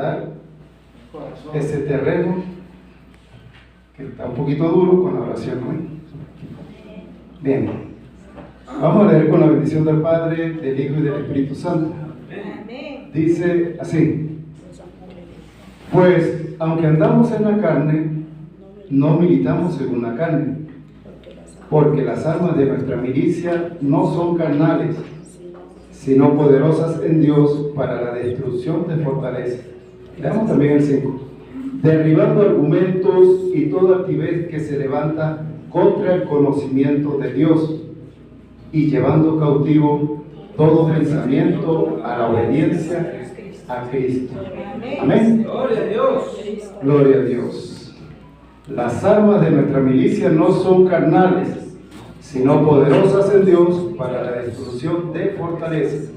levantar ese terreno que está un poquito duro con la oración, ¿no? Bien, vamos a leer con la bendición del Padre, del Hijo y del Espíritu Santo. Dice así: pues aunque andamos en la carne, no militamos según la carne, porque las armas de nuestra milicia no son carnales, sino poderosas en Dios para la destrucción de fortalezas. Leamos también el 5. Derribando argumentos y toda altivez que se levanta contra el conocimiento de Dios, y llevando cautivo todo pensamiento a la obediencia a Cristo. Amén. Gloria a Dios. Gloria a Dios. Las armas de nuestra milicia no son carnales, sino poderosas en Dios para la destrucción de fortalezas.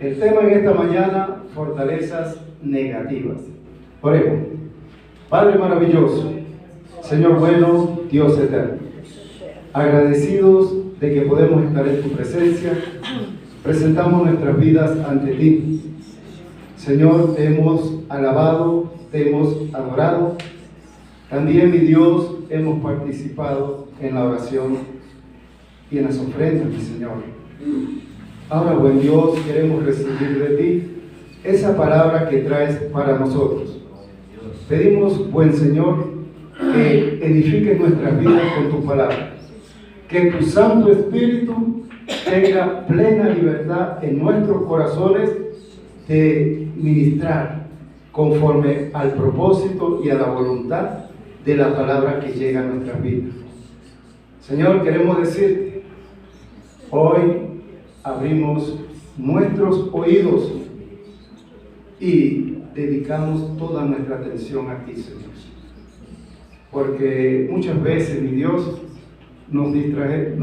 El tema en esta mañana: fortalezas negativas. Oremos. Padre maravilloso, Señor bueno, Dios eterno, agradecidos de que podemos estar en tu presencia, presentamos nuestras vidas ante ti. Señor, te hemos alabado, te hemos adorado. También, mi Dios, hemos participado en la oración y en las ofrendas, mi Señor. Ahora, buen Dios, queremos recibir de ti esa palabra que traes para nosotros. Pedimos, buen Señor, que edifiques nuestras vidas con tu palabra, que tu Santo Espíritu tenga plena libertad en nuestros corazones de ministrar conforme al propósito y a la voluntad de la palabra que llega a nuestras vidas. Señor, queremos decirte, hoy abrimos nuestros oídos y dedicamos toda nuestra atención a ti, Señor. Porque muchas veces, mi Dios, nos distraen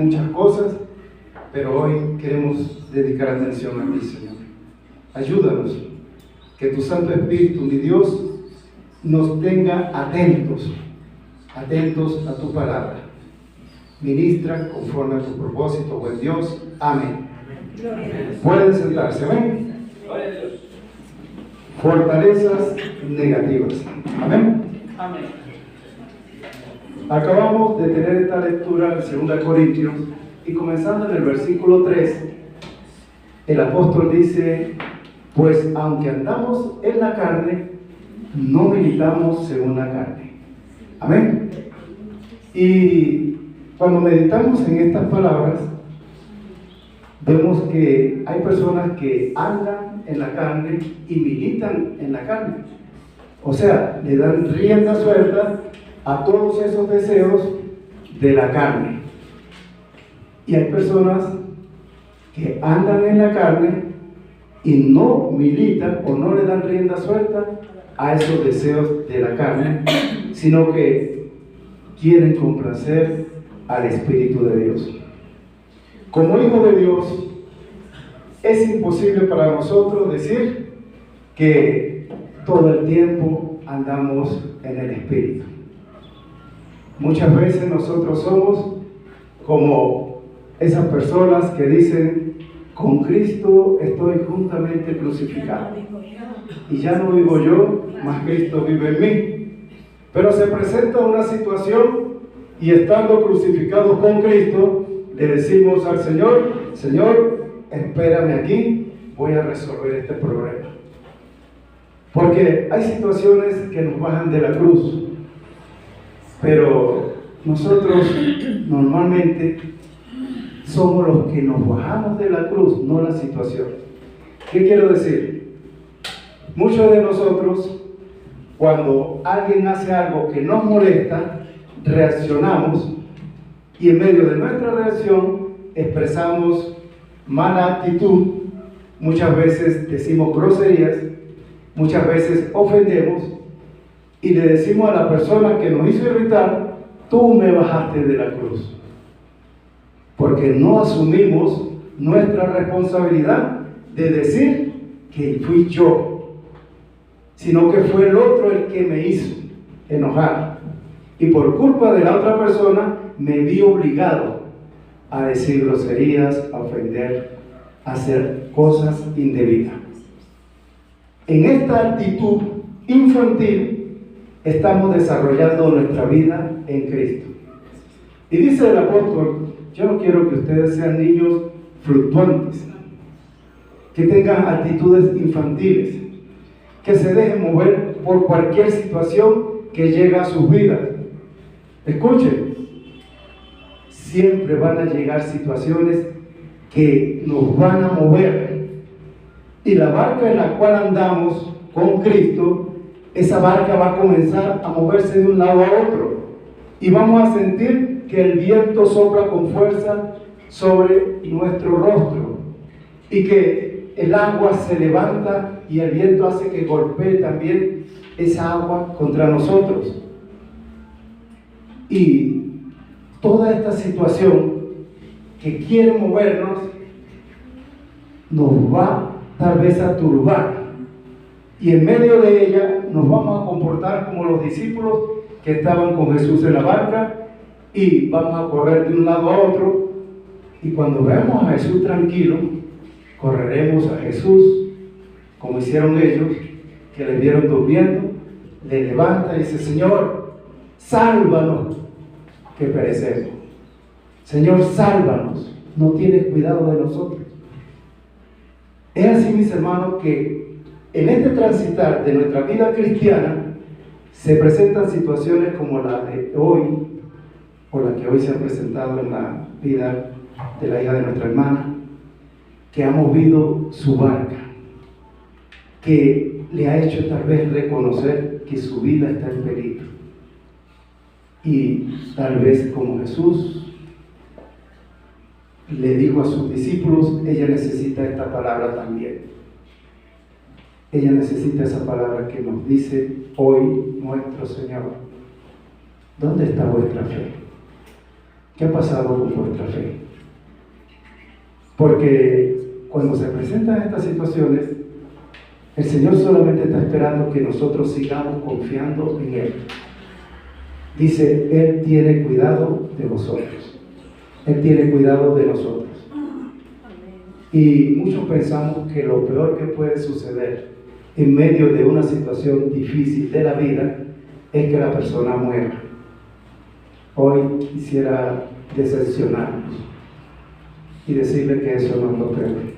muchas cosas, pero hoy queremos dedicar atención a ti, Señor. Ayúdanos, que tu Santo Espíritu, mi Dios, nos tenga atentos a tu palabra. Ministra conforme a tu propósito, buen Dios. Amén. Pueden sentarse, ¿ven? Fortalezas negativas. Amén. Amén. Acabamos de tener esta lectura en 2 Corintios y comenzando en el versículo 3, el apóstol dice: pues aunque andamos en la carne, no militamos según la carne. Amén. Y cuando meditamos en estas palabras, vemos que hay personas que andan en la carne y militan en la carne. O sea, le dan rienda suelta a todos esos deseos de la carne. Y hay personas que andan en la carne y no militan o no le dan rienda suelta a esos deseos de la carne, sino que quieren complacer al Espíritu de Dios. Como hijo de Dios, es imposible para nosotros decir que todo el tiempo andamos en el Espíritu. Muchas veces nosotros somos como esas personas que dicen: con Cristo estoy juntamente crucificado, y ya no vivo yo, mas Cristo vive en mí. Pero se presenta una situación y estando crucificados con Cristo, le decimos al Señor: Señor, espérame aquí, voy a resolver este problema. Porque hay situaciones que nos bajan de la cruz, pero nosotros normalmente somos los que nos bajamos de la cruz, no la situación. ¿Qué quiero decir? Muchos de nosotros, cuando alguien hace algo que nos molesta, reaccionamos, y en medio de nuestra reacción expresamos mala actitud, muchas veces decimos groserías, muchas veces ofendemos y le decimos a la persona que nos hizo irritar: tú me bajaste de la cruz. Porque no asumimos nuestra responsabilidad de decir que fui yo, sino que fue el otro el que me hizo enojar. Y por culpa de la otra persona me vi obligado a decir groserías, a ofender, a hacer cosas indebidas. En esta actitud infantil estamos desarrollando nuestra vida en Cristo. Y dice el apóstol, yo no quiero que ustedes sean niños fluctuantes, que tengan actitudes infantiles, que se dejen mover por cualquier situación que llega a sus vidas. Escuchen, siempre van a llegar situaciones que nos van a mover. Y la barca en la cual andamos con Cristo, esa barca va a comenzar a moverse de un lado a otro. Y vamos a sentir que el viento sopla con fuerza sobre nuestro rostro. Y que el agua se levanta y el viento hace que golpee también esa agua contra nosotros. Y toda esta situación que quiere movernos nos va tal vez a turbar, y en medio de ella nos vamos a comportar como los discípulos que estaban con Jesús en la barca, y vamos a correr de un lado a otro, y cuando veamos a Jesús tranquilo, correremos a Jesús como hicieron ellos, que le vieron durmiendo, le levanta y dice: Señor, sálvanos, que perecemos. Señor, sálvanos, no tienes cuidado de nosotros. Es así, mis hermanos, que en este transitar de nuestra vida cristiana se presentan situaciones como la de hoy, o la que hoy se ha presentado en la vida de la hija de nuestra hermana, que ha movido su barca, que le ha hecho tal vez reconocer que su vida está en peligro. Y tal vez como Jesús le dijo a sus discípulos, ella necesita esta palabra también. Ella necesita esa palabra que nos dice hoy nuestro Señor. ¿Dónde está vuestra fe? ¿Qué ha pasado con vuestra fe? Porque cuando se presentan estas situaciones, el Señor solamente está esperando que nosotros sigamos confiando en Él. Dice, Él tiene cuidado de vosotros. Él tiene cuidado de nosotros. Y muchos pensamos que lo peor que puede suceder en medio de una situación difícil de la vida es que la persona muera. Hoy quisiera decepcionarnos y decirle que eso no es lo peor.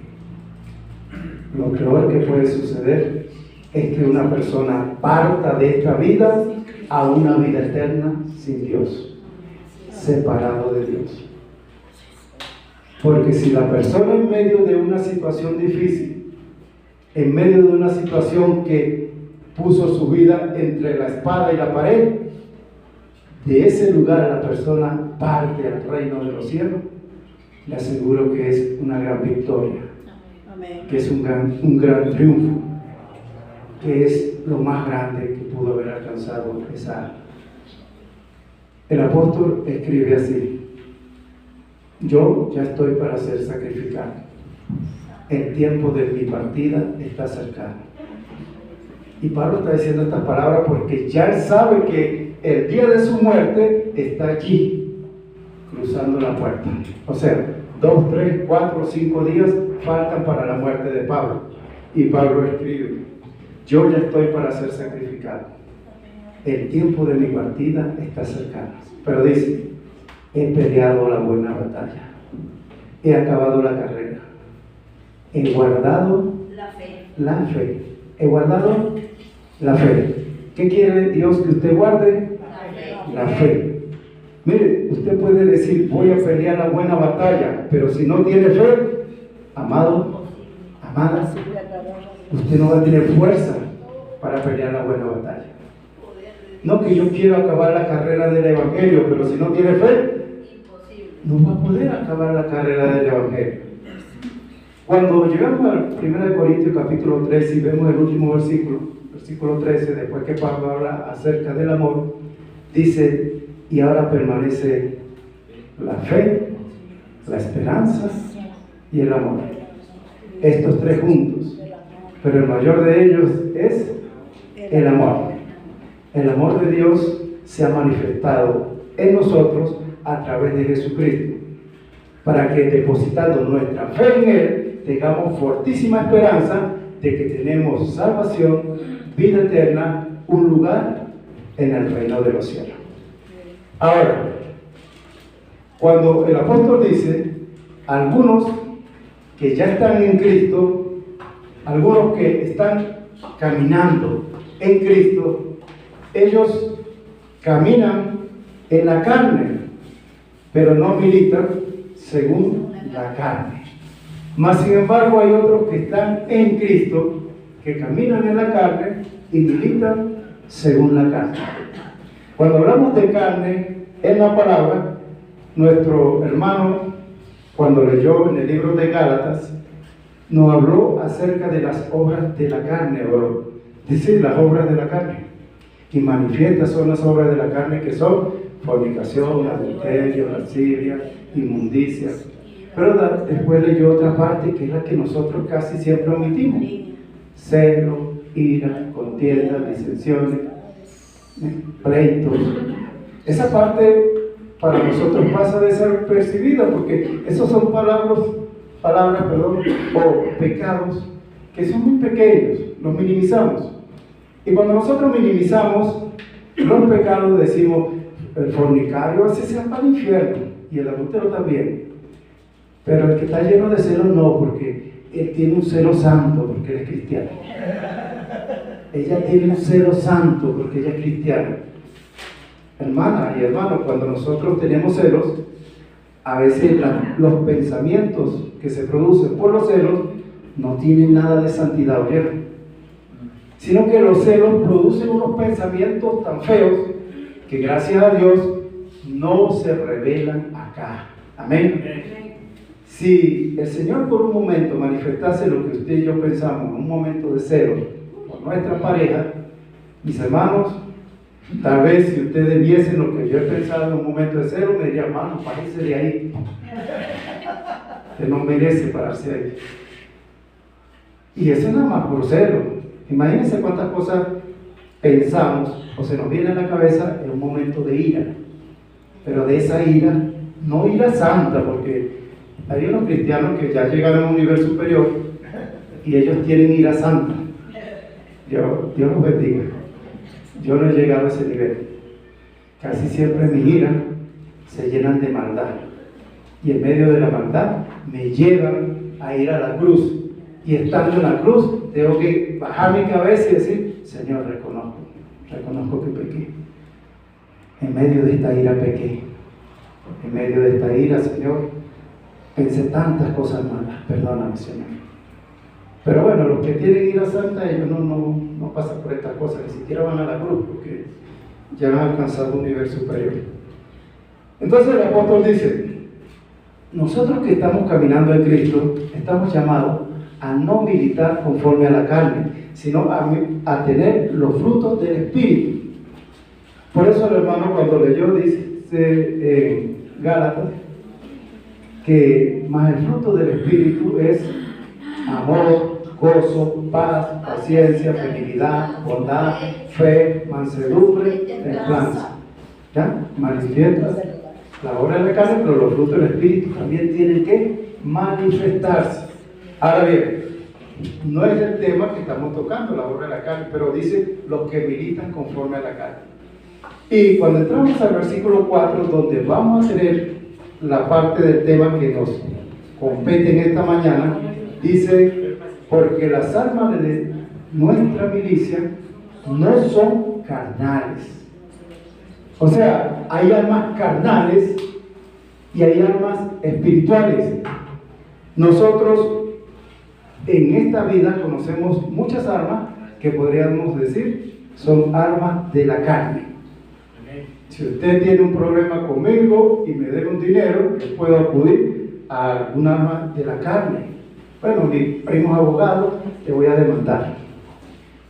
Lo peor que puede suceder es que una persona parta de esta vida a una vida eterna sin Dios, separado de Dios. Porque si la persona en medio de una situación difícil, en medio de una situación que puso su vida entre la espada y la pared, de ese lugar la persona parte al reino de los cielos, le aseguro que es una gran victoria, que es un gran triunfo, que es lo más grande que pudo haber alcanzado esa alma. El apóstol escribe así: yo ya estoy para ser sacrificado. El tiempo de mi partida está cercano. Y Pablo está diciendo estas palabras porque ya él sabe que el día de su muerte está allí, cruzando la puerta. O sea, 2, 3, 4, 5 días faltan para la muerte de Pablo. Y Pablo escribe: yo ya estoy para ser sacrificado. El tiempo de mi partida está cercano. Pero dice: he peleado la buena batalla, he acabado la carrera, he guardado la fe. He guardado la fe. ¿Qué quiere Dios que usted guarde? La fe. Mire, usted puede decir: voy a pelear la buena batalla, pero si no tiene fe, amado, amada, usted no va a tener fuerza para pelear la buena batalla. No que yo quiero acabar la carrera del Evangelio, pero si no tiene fe, no va a poder acabar la carrera del Evangelio. Cuando llegamos al 1 Corintios capítulo 13 y vemos el último versículo 13, después que Pablo habla acerca del amor, dice: y ahora permanece la fe, la esperanza y el amor. Estos tres juntos, pero el mayor de ellos es el amor. El amor de Dios se ha manifestado en nosotros a través de Jesucristo, para que depositando nuestra fe en Él tengamos fortísima esperanza de que tenemos salvación, vida eterna, un lugar en el reino de los cielos. Ahora, cuando el apóstol dice, algunos que ya están en Cristo, algunos que están caminando en Cristo, ellos caminan en la carne, pero no militan según la carne. Mas sin embargo hay otros que están en Cristo, que caminan en la carne y militan según la carne. Cuando hablamos de carne en la palabra, nuestro hermano, cuando leyó en el libro de Gálatas, nos habló acerca de las obras de la carne, o dice las obras de la carne. Y manifiestas son las obras de la carne, que son fornicación, adulterio, lascivia, inmundicia. Pero después leyó otra parte, que es la que nosotros casi siempre omitimos: celo, ira, contienda, disensiones, pleitos. Esa parte para nosotros pasa de ser percibida, porque esos son palabras, o pecados que son muy pequeños, los minimizamos. Y cuando nosotros minimizamos los pecados, decimos, el fornicario ese se va para el infierno, y el adúltero también. Pero el que está lleno de celos no, porque él tiene un celo santo, porque él es cristiano. Ella tiene un celo santo, porque ella es cristiana. Hermana y hermano, cuando nosotros tenemos celos, a veces los pensamientos que se producen por los celos no tienen nada de santidad, ¿oyeron? Sino que los celos producen unos pensamientos tan feos que gracias a Dios no se revelan acá. Amén. Si el Señor por un momento manifestase lo que usted y yo pensamos en un momento de celo por nuestra pareja, mis hermanos, tal vez si ustedes viesen lo que yo he pensado en un momento de celo, me dirían, hermano, párese de ahí. Usted no merece pararse ahí. Y eso es nada más por celo. Imagínense cuántas cosas pensamos o se nos viene a la cabeza en un momento de ira. Pero de esa ira, no ira santa, porque hay unos cristianos que ya llegaron a un nivel superior y ellos tienen ira santa. Dios los bendiga. Yo no he llegado a ese nivel. Casi siempre mi ira se llenan de maldad. Y en medio de la maldad me llevan a ir a la cruz. Y estando en la cruz, tengo que bajar mi cabeza y decir, Señor, reconozco que pequé. En medio de esta ira pequé. En medio de esta ira, Señor, pensé tantas cosas malas. Perdóname, Señor. Pero bueno, los que tienen ira santa, ellos no pasan por estas cosas, ni siquiera van a la cruz, porque ya han alcanzado un nivel superior. Entonces el apóstol dice, nosotros que estamos caminando en Cristo, estamos llamados a no militar conforme a la carne, sino a tener los frutos del Espíritu. Por eso el hermano cuando leyó dice en Gálatas que más el fruto del Espíritu es amor, gozo, paz, paciencia, benignidad, bondad, fe, mansedumbre, templanza. ¿Ya? Manifiesta la obra de la carne, pero los frutos del Espíritu también tienen que manifestarse. Ahora bien, no es el tema que estamos tocando, la obra de la carne, pero dice los que militan conforme a la carne. Y cuando entramos al versículo 4, donde vamos a tener la parte del tema que nos compete en esta mañana, dice, porque las armas de nuestra milicia no son carnales. O sea, hay armas carnales y hay armas espirituales. Nosotros en esta vida conocemos muchas armas que podríamos decir son armas de la carne. Si usted tiene un problema conmigo y me debe un dinero, yo puedo acudir a algún arma de la carne. Bueno, mi primo es abogado, te voy a demandar.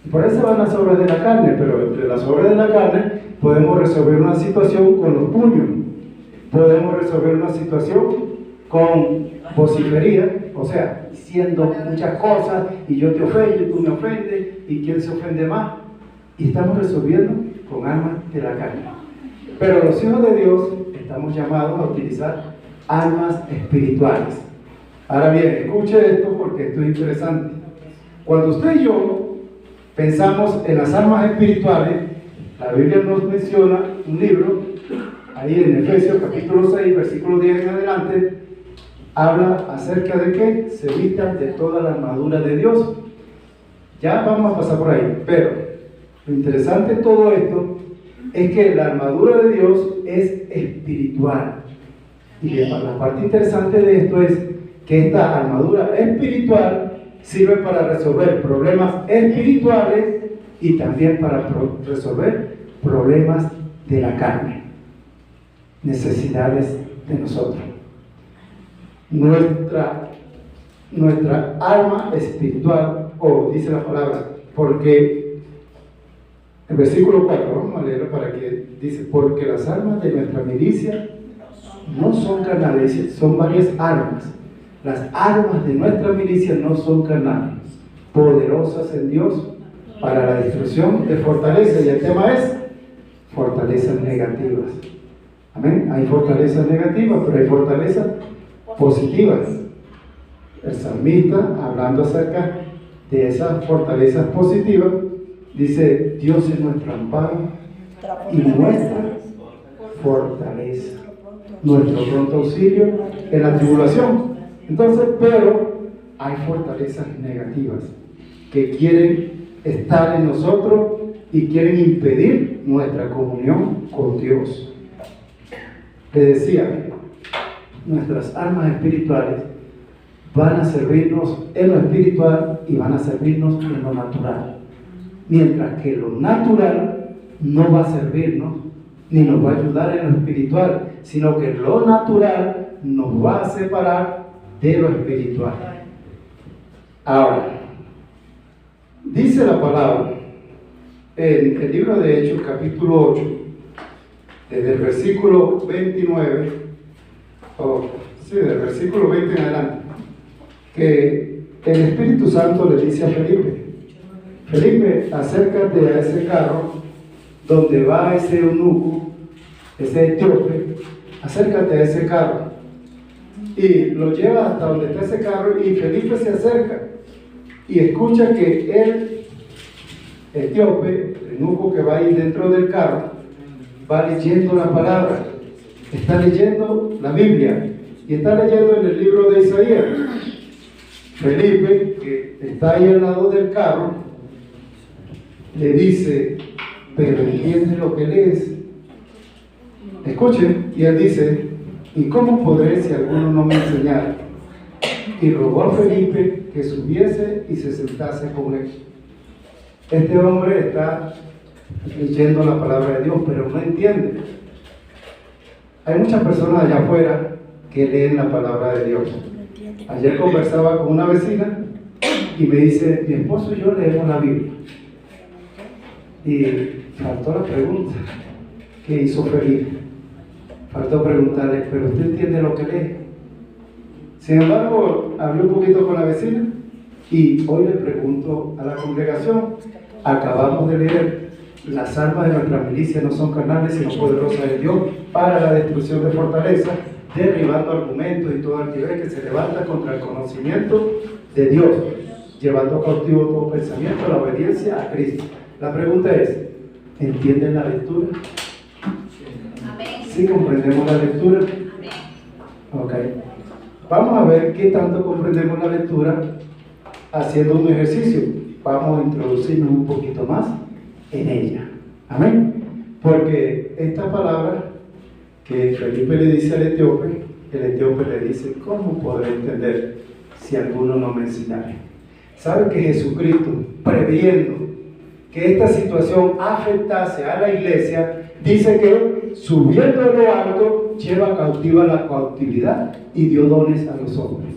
Por eso van las obras de la carne, pero entre las obras de la carne podemos resolver una situación con los puños, podemos resolver una situación con vocifería, o sea, diciendo muchas cosas y yo te ofendo y tú me ofendes y quién se ofende más, y estamos resolviendo con armas de la carne. Pero los hijos de Dios estamos llamados a utilizar armas espirituales. Ahora bien, escuche esto porque esto es interesante. Cuando usted y yo pensamos en las armas espirituales, la Biblia nos menciona un libro, ahí en Efesios capítulo 6, versículo 10 en adelante, habla acerca de que se vistan de toda la armadura de Dios. Ya vamos a pasar por ahí, pero lo interesante de todo esto es que la armadura de Dios es espiritual. Y la parte interesante de esto es que esta armadura espiritual sirve para resolver problemas espirituales y también para resolver problemas de la carne, necesidades de nosotros. Nuestra arma espiritual, dice la palabra, porque el versículo 4, vamos a leerlo para que dice, porque las armas de nuestra milicia no son carnales, son varias armas. Las armas de nuestra milicia no son carnales, poderosas en Dios para la destrucción de fortalezas. Y el tema es fortalezas negativas. Amén. Hay fortalezas negativas, pero hay fortalezas positivas. El salmista, hablando acerca de esas fortalezas positivas, dice: Dios es nuestro amparo y nuestra fortaleza, nuestro pronto auxilio en la tribulación. Entonces, pero hay fortalezas negativas que quieren estar en nosotros y quieren impedir nuestra comunión con Dios. Le decía, nuestras armas espirituales van a servirnos en lo espiritual y van a servirnos en lo natural. Mientras que lo natural no va a servirnos ni nos va a ayudar en lo espiritual, sino que lo natural nos va a separar de lo espiritual. Ahora, dice la palabra en el libro de Hechos, capítulo 8, desde el versículo 29, del versículo 20 en adelante, que el Espíritu Santo le dice a Felipe: Felipe, acércate a ese carro donde va ese eunuco, ese etíope, acércate a ese carro. Y lo lleva hasta donde está ese carro, y Felipe se acerca y escucha que el etíope, el eunuco que va ahí dentro del carro, va leyendo la palabra, está leyendo la Biblia y está leyendo en el libro de Isaías. Felipe, que está ahí al lado del carro, le dice: pero entiende lo que lees. Escuchen, y él dice: ¿y cómo podré si alguno no me enseñara? Y rogó a Felipe que subiese y se sentase con él. Este hombre está leyendo la palabra de Dios, pero no entiende. Hay muchas personas allá afuera que leen la palabra de Dios. Ayer conversaba con una vecina y me dice: mi esposo y yo leemos la Biblia. Y faltó la pregunta: ¿qué hizo Felipe? Faltó preguntarle: ¿pero usted entiende lo que lee? Sin embargo, hablé un poquito con la vecina y hoy le pregunto a la congregación: acabamos de leer, las armas de nuestra milicia no son carnales sino poderosas en Dios para la destrucción de fortalezas, derribando argumentos y todo altivez que se levanta contra el conocimiento de Dios, llevando cautivo todo pensamiento a la obediencia a Cristo. La pregunta es: ¿entienden la lectura? ¿Sí comprendemos la lectura? Ok. Vamos a ver qué tanto comprendemos la lectura haciendo un ejercicio. Vamos a introducirnos un poquito más en ella. Amén. Porque esta palabra que Felipe le dice al etíope, el etíope le dice: ¿cómo podré entender si alguno no me enseñare? ¿Sabe que Jesucristo, previendo que esta situación afectase a la iglesia, dice que subiendo a lo alto lleva cautiva la cautividad y dio dones a los hombres?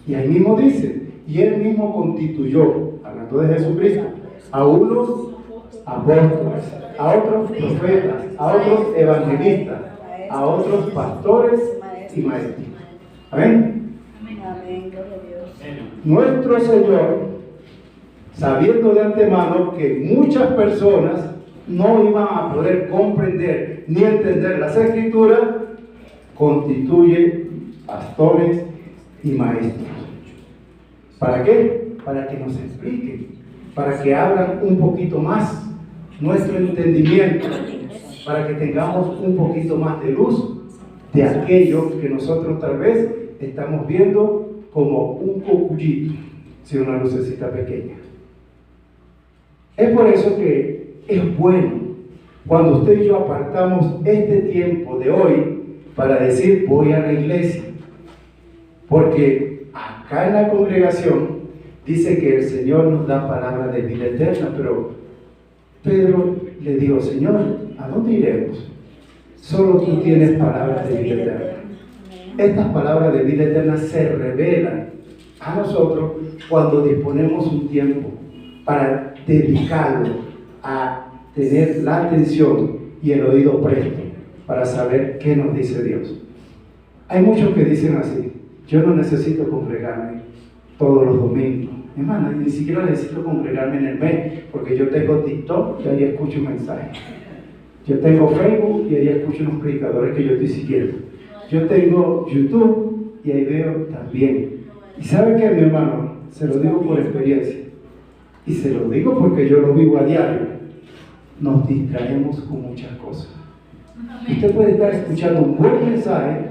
Y ahí mismo dice: y él mismo constituyó, hablando de Jesucristo, a unos apóstoles, a otros profetas, a otros evangelistas, a otros pastores y maestros. Amén. Nuestro Señor, sabiendo de antemano que muchas personas no iban a poder comprender ni entender las Escrituras, constituye pastores y maestros. ¿Para qué? para que nos expliquen, para que abran un poquito más nuestro entendimiento, para que tengamos un poquito más de luz de aquello que nosotros tal vez estamos viendo como un cocullito, si una lucecita pequeña. Es por eso que es bueno cuando usted y yo apartamos este tiempo de hoy para decir voy a la iglesia, porque acá en la congregación dice que el Señor nos da palabra de vida eterna, pero Pedro le dijo, Señor, ¿a dónde iremos? Solo tú tienes palabras de vida eterna. Estas palabras de vida eterna se revelan a nosotros cuando disponemos un tiempo para dedicarlo a tener la atención y el oído presto para saber qué nos dice Dios. Hay muchos que dicen así, yo no necesito congregarme todos los domingos. Hermano, ni siquiera necesito congregarme en el mes, porque yo tengo TikTok y ahí escucho mensajes. Yo tengo Facebook y ahí escucho unos predicadores que yo estoy siguiendo. Yo tengo YouTube y ahí veo también. ¿Y sabe qué, mi hermano? Se lo digo por experiencia. Y se lo digo porque yo lo vivo a diario. Nos distraemos con muchas cosas. Usted puede estar escuchando un buen mensaje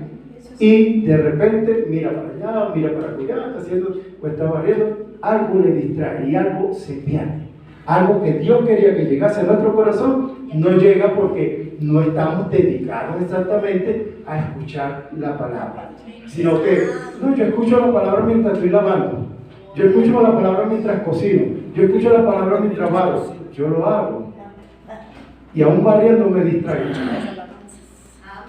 y de repente mira para allá, mira para allá, está haciendo o está barriendo, algo le distrae y algo se pierde. Algo que Dios quería que llegase a nuestro corazón no llega porque no estamos dedicados exactamente a escuchar la palabra, sino que no, yo escucho la palabra mientras estoy lavando, yo escucho la palabra mientras cocino, yo escucho la palabra mientras barro. Yo lo hago y aún barriendo me distraigo.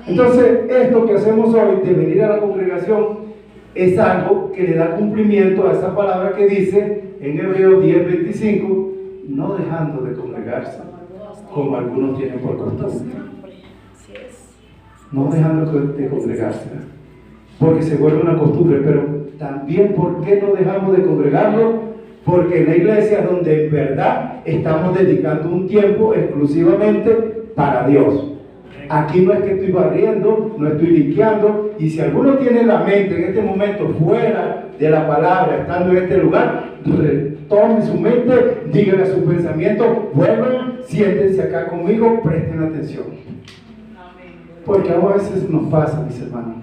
Entonces, esto que hacemos hoy de venir a la congregación es algo que le da cumplimiento a esa palabra que dice en Hebreos 10:25, no dejando de congregarse, como algunos tienen por costumbre. No dejando de congregarse, porque se vuelve una costumbre, pero también, ¿por qué no dejamos de congregarlo? Porque en la iglesia es donde en verdad estamos dedicando un tiempo exclusivamente para Dios. Aquí no es que estoy barriendo, no estoy limpiando, y si alguno tiene la mente en este momento fuera de la palabra, estando en este lugar, retome su mente, díganle a su pensamiento, vuelvan, siéntense acá conmigo, presten atención. Porque a veces nos pasa, mis hermanos,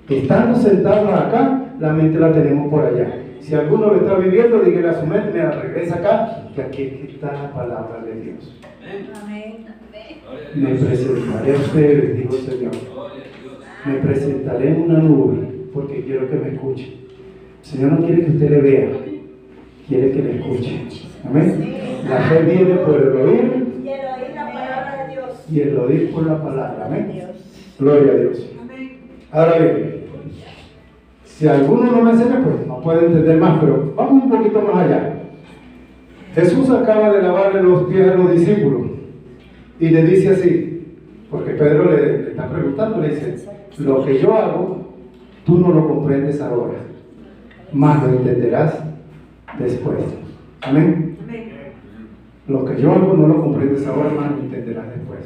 estando sentados acá, la mente la tenemos por allá. Si alguno lo está viviendo, dígale a su mente, mira, regresa acá, que aquí está la palabra de Dios. Amén. Me presentaré a ustedes, dijo el Señor. Me presentaré en una nube, porque quiero que me escuchen. El Señor no quiere que usted le vea, quiere que le escuche. Amén. La fe viene por el oír y el oír la palabra de Dios. Y el oír por la palabra. Amén. Gloria a Dios. Ahora bien, si alguno no me enseña, pues no puede entender más, pero vamos un poquito más allá. Jesús acaba de lavarle los pies a los discípulos y le dice así, porque Pedro le está preguntando, le dice, lo que yo hago, tú no lo comprendes ahora, más lo entenderás después. Amén. Lo que yo hago no lo comprendes ahora, más lo entenderás después.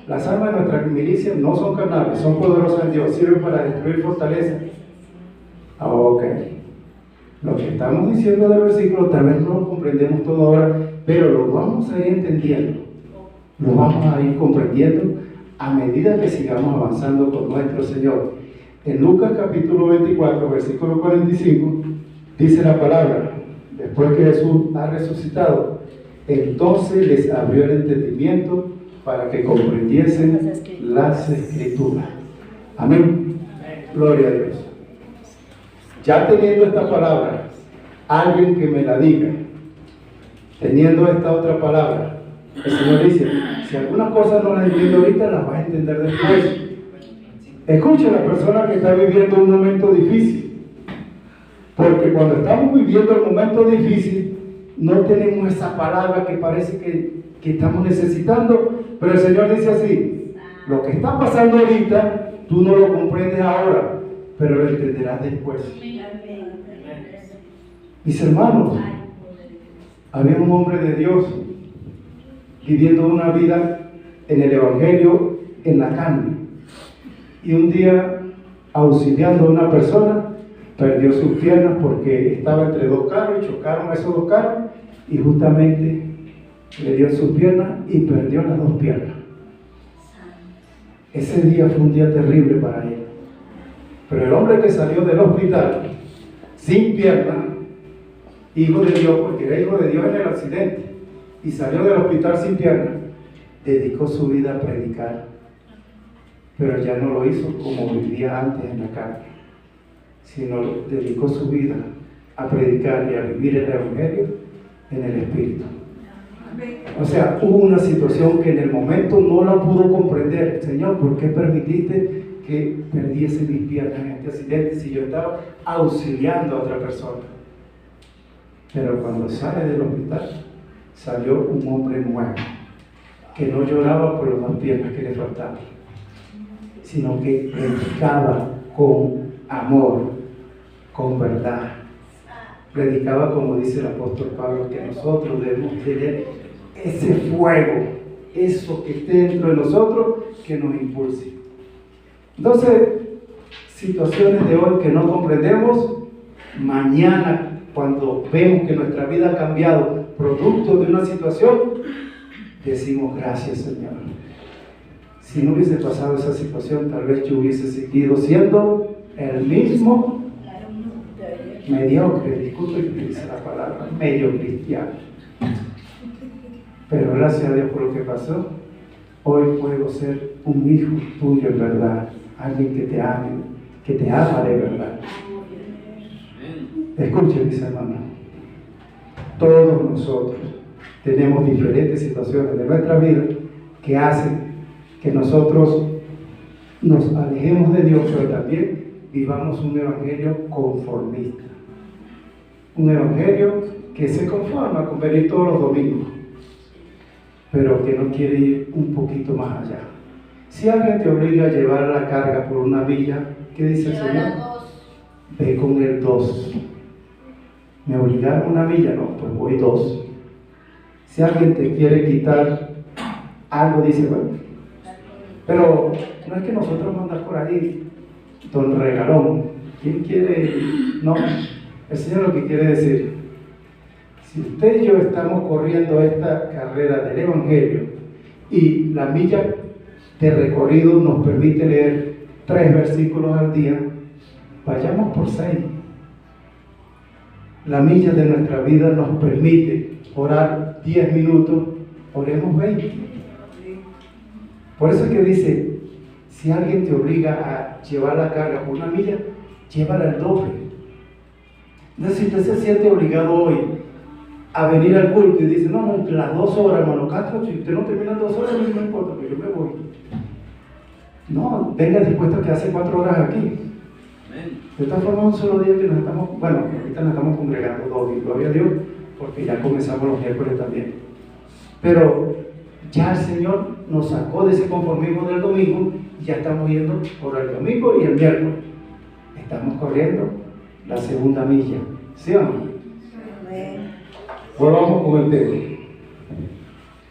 Las armas de nuestra milicia no son carnales, son poderosas en Dios, sirven para destruir fortalezas. Ok. Lo que estamos diciendo del versículo tal vez no lo comprendemos todo ahora, pero lo vamos a ir entendiendo, lo vamos a ir comprendiendo a medida que sigamos avanzando con nuestro Señor. En Lucas capítulo 24, versículo 45, dice la palabra, después que Jesús ha resucitado, entonces les abrió el entendimiento para que comprendiesen las Escrituras. Amén. Gloria a Dios. Ya teniendo esta palabra, alguien que me la diga, teniendo esta otra palabra, el Señor dice, si algunas cosas no las entiendo ahorita, las vas a entender después. Escucha a la persona que está viviendo un momento difícil, porque cuando estamos viviendo el momento difícil, no tenemos esa palabra que parece que estamos necesitando, pero el Señor dice así, lo que está pasando ahorita, tú no lo comprendes ahora, pero lo entenderás después. Mis hermanos, había un hombre de Dios viviendo una vida en el Evangelio, en la carne, y un día, auxiliando a una persona, perdió sus piernas porque estaba entre dos carros y chocaron a esos dos carros y justamente le dio sus piernas y perdió las dos piernas. Ese día fue un día terrible para él. Pero el hombre que salió del hospital sin piernas, hijo de Dios, porque era hijo de Dios en el accidente, y salió del hospital sin piernas, dedicó su vida a predicar. Pero ya no lo hizo como vivía antes en la carne, sino dedicó su vida a predicar y a vivir el Evangelio en el Espíritu. O sea, hubo una situación que en el momento no la pudo comprender. Señor, ¿por qué permitiste que perdiese mis piernas en este accidente si yo estaba auxiliando a otra persona? Pero cuando sale del hospital, salió un hombre nuevo, que no lloraba por las dos piernas que le faltaban, sino que predicaba con amor, con verdad. Predicaba, como dice el apóstol Pablo, que nosotros debemos tener ese fuego, eso que esté dentro de nosotros, que nos impulse. Entonces, situaciones de hoy que no comprendemos, mañana, cuando vemos que nuestra vida ha cambiado producto de una situación, decimos gracias, Señor. Si no hubiese pasado esa situación, tal vez yo hubiese seguido siendo el mismo mediocre, disculpe que utilice la palabra, medio cristiano. Pero gracias a Dios por lo que pasó, hoy puedo ser un hijo tuyo en verdad, alguien que te ame, que te ama de verdad. Escuchen, mis hermanos, todos nosotros tenemos diferentes situaciones de nuestra vida que hacen que nosotros nos alejemos de Dios, pero también vivamos un evangelio conformista. Un evangelio que se conforma con venir todos los domingos, pero que no quiere ir un poquito más allá. Si alguien te obliga a llevar la carga por una milla, ¿qué dice el Señor? Ve con el 2. ¿Me obligaron una milla? No, pues voy 2. Si alguien te quiere quitar algo, dice, bueno, pero no es que nosotros mandamos por ahí, don regalón. ¿Quién quiere? No, el Señor lo que quiere decir, si usted y yo estamos corriendo esta carrera del Evangelio y la milla de recorrido nos permite leer 3 versículos al día, vayamos por 6. La milla de nuestra vida nos permite orar 10 minutos, oremos 20. Por eso es que dice, si alguien te obliga a llevar la carga por una milla, llévala el doble. Entonces, si usted se siente obligado hoy a venir al culto y dice, no, las 2 horas, hermano Castro, si usted no termina en 2 horas, no me importa, que yo me voy. No, venga dispuesto a que hace 4 horas aquí. De esta forma, un solo día que nos estamos, bueno, ahorita nos estamos congregando 2, y gloria a Dios, porque ya comenzamos los miércoles también. Pero ya el Señor nos sacó de ese conformismo del domingo y ya estamos yendo por el domingo y el miércoles. Estamos corriendo la segunda milla, ¿sí o no? Volvamos con el tema.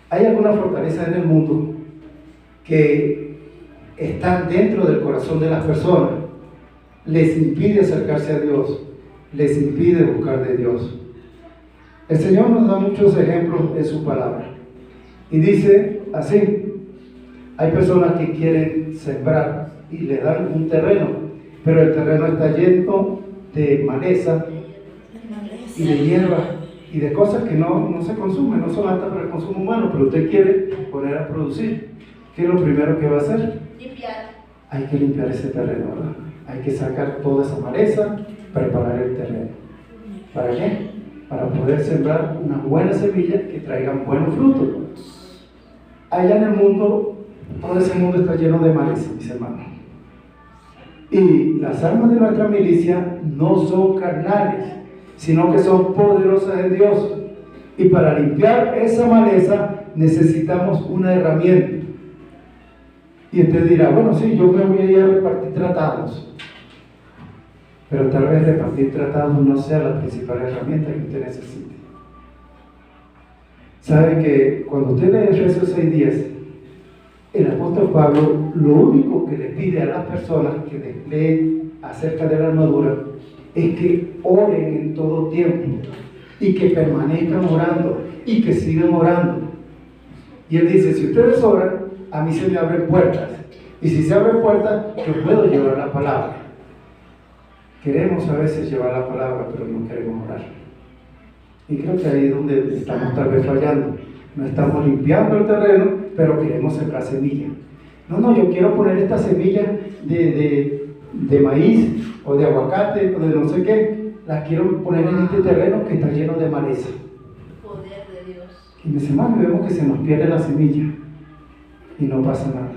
Hay alguna fortaleza en el mundo que están dentro del corazón de las personas, les impide acercarse a Dios, les impide buscar de Dios. El Señor nos da muchos ejemplos en su palabra y dice así: hay personas que quieren sembrar y le dan un terreno, pero el terreno está lleno de maleza y de hierba y de cosas que no se consumen, no son aptas para el consumo humano, pero usted quiere poner a producir. ¿Qué es lo primero que va a hacer? Limpiar. Hay que limpiar ese terreno, ¿verdad? Hay que sacar toda esa maleza, preparar el terreno. ¿Para qué? Para poder sembrar una buena semilla que traigan buenos frutos. Allá en el mundo, todo ese mundo está lleno de maleza, mis hermanos. Y las armas de nuestra milicia no son carnales, sino que son poderosas en Dios. Y para limpiar esa maleza necesitamos una herramienta. Y usted dirá, bueno, sí, yo me voy a ir a repartir tratados. Pero tal vez repartir tratados no sea la principal herramienta que usted necesite. ¿Sabe que cuando usted lee Efesios 6:10, el apóstol Pablo lo único que le pide a las personas que leen acerca de la armadura es que oren en todo tiempo y que permanezcan orando y que sigan orando. Y Él dice, si ustedes oran, a mí se me abren puertas. Y si se abren puertas, yo puedo llevar la palabra. Queremos a veces llevar la palabra, pero no queremos orar. Y creo que ahí es donde estamos tal vez fallando. No estamos limpiando el terreno, pero queremos sembrar semilla. No, yo quiero poner esta semilla de maíz o de aguacate o de no sé qué. La quiero poner en este terreno que está lleno de maleza. Poder de Dios. Y en semana vemos que se nos pierde la semilla y no pasa nada.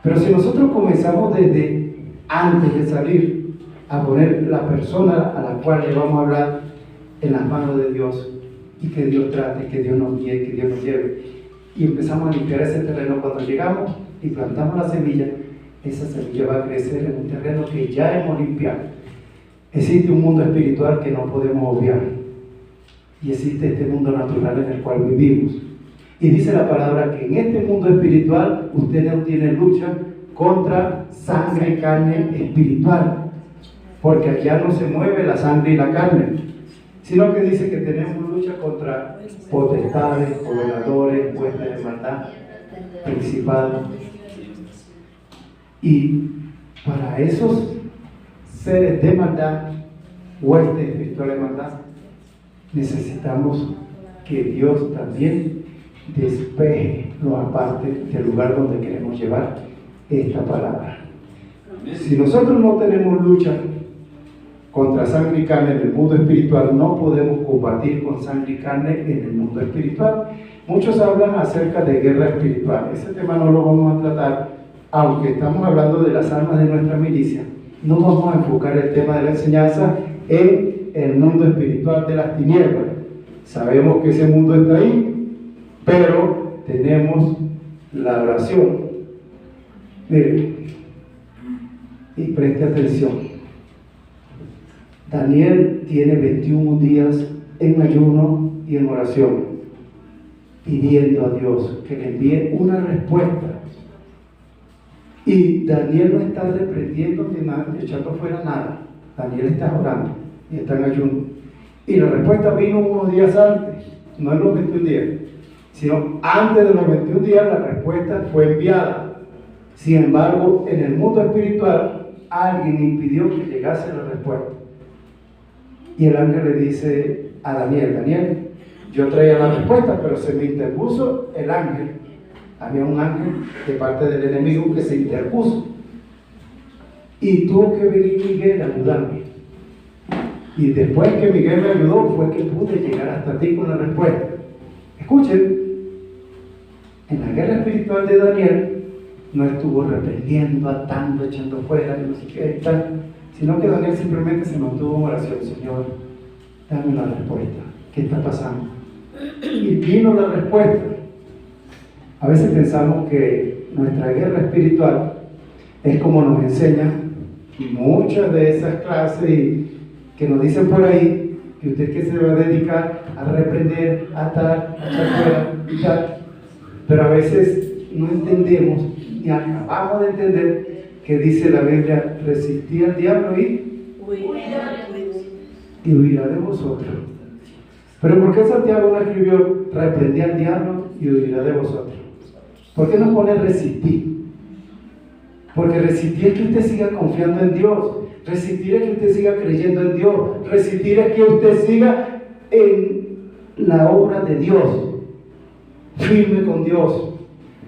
Pero si nosotros comenzamos desde antes de salir a poner la persona a la cual le vamos a hablar en las manos de Dios y que Dios trate, que Dios nos guíe, que Dios nos lleve, y empezamos a limpiar ese terreno, cuando llegamos y plantamos la semilla, esa semilla va a crecer en un terreno que ya hemos limpiado. Existe un mundo espiritual que no podemos obviar y existe este mundo natural en el cual vivimos. Y dice la palabra que en este mundo espiritual usted no tiene lucha contra sangre y carne espiritual, porque allá no se mueve la sangre y la carne, sino que dice que tenemos lucha contra potestades, gobernadores, huestes de maldad, principados. Y para esos seres de maldad, huestes espirituales de maldad, necesitamos que Dios también despeje los apartes del lugar donde queremos llevar esta palabra. Si nosotros no tenemos lucha contra sangre y carne en el mundo espiritual, no podemos combatir con sangre y carne en el mundo espiritual. Muchos hablan acerca de guerra espiritual. Ese tema no lo vamos a tratar, aunque estamos hablando de las armas de nuestra milicia. No vamos a enfocar el tema de la enseñanza en el mundo espiritual de las tinieblas. Sabemos que ese mundo está ahí, pero tenemos la oración. Miren, y preste atención. Daniel tiene 21 días en ayuno y en oración, pidiendo a Dios que le envíe una respuesta. Y Daniel no está reprendiendo ni nada, echando fuera nada. Daniel está orando y está en ayuno. Y la respuesta vino unos días antes, no en los 21 días, sino antes de los 21 días la respuesta fue enviada. Sin embargo, en el mundo espiritual, alguien impidió que llegase la respuesta. Y el ángel le dice a Daniel, Daniel, yo traía la respuesta, pero se me interpuso el ángel. Había un ángel de parte del enemigo que se interpuso. Y tuvo que venir Miguel a ayudarme. Y después que Miguel me ayudó, fue que pude llegar hasta ti con la respuesta. Escuchen, en la guerra espiritual de Daniel, no estuvo reprendiendo, atando, echando fuera, no sé qué y tal, sino que Daniel simplemente se mantuvo en oración. Señor, dame la respuesta. ¿Qué está pasando? Y vino la respuesta. A veces pensamos que nuestra guerra espiritual es como nos enseñan muchas de esas clases y que nos dicen por ahí que usted que se va a dedicar a reprender, a atar, a echar fuera y tal. Pero a veces no entendemos ni acabamos de entender que dice la Biblia, resistí al diablo y huirá de vosotros. Pero ¿por qué Santiago no escribió reprendí al diablo y huirá de vosotros? ¿Por qué no pone resistir? Porque resistir es que usted siga confiando en Dios, resistir es que usted siga creyendo en Dios, resistir es que usted siga en la obra de Dios, firme con Dios.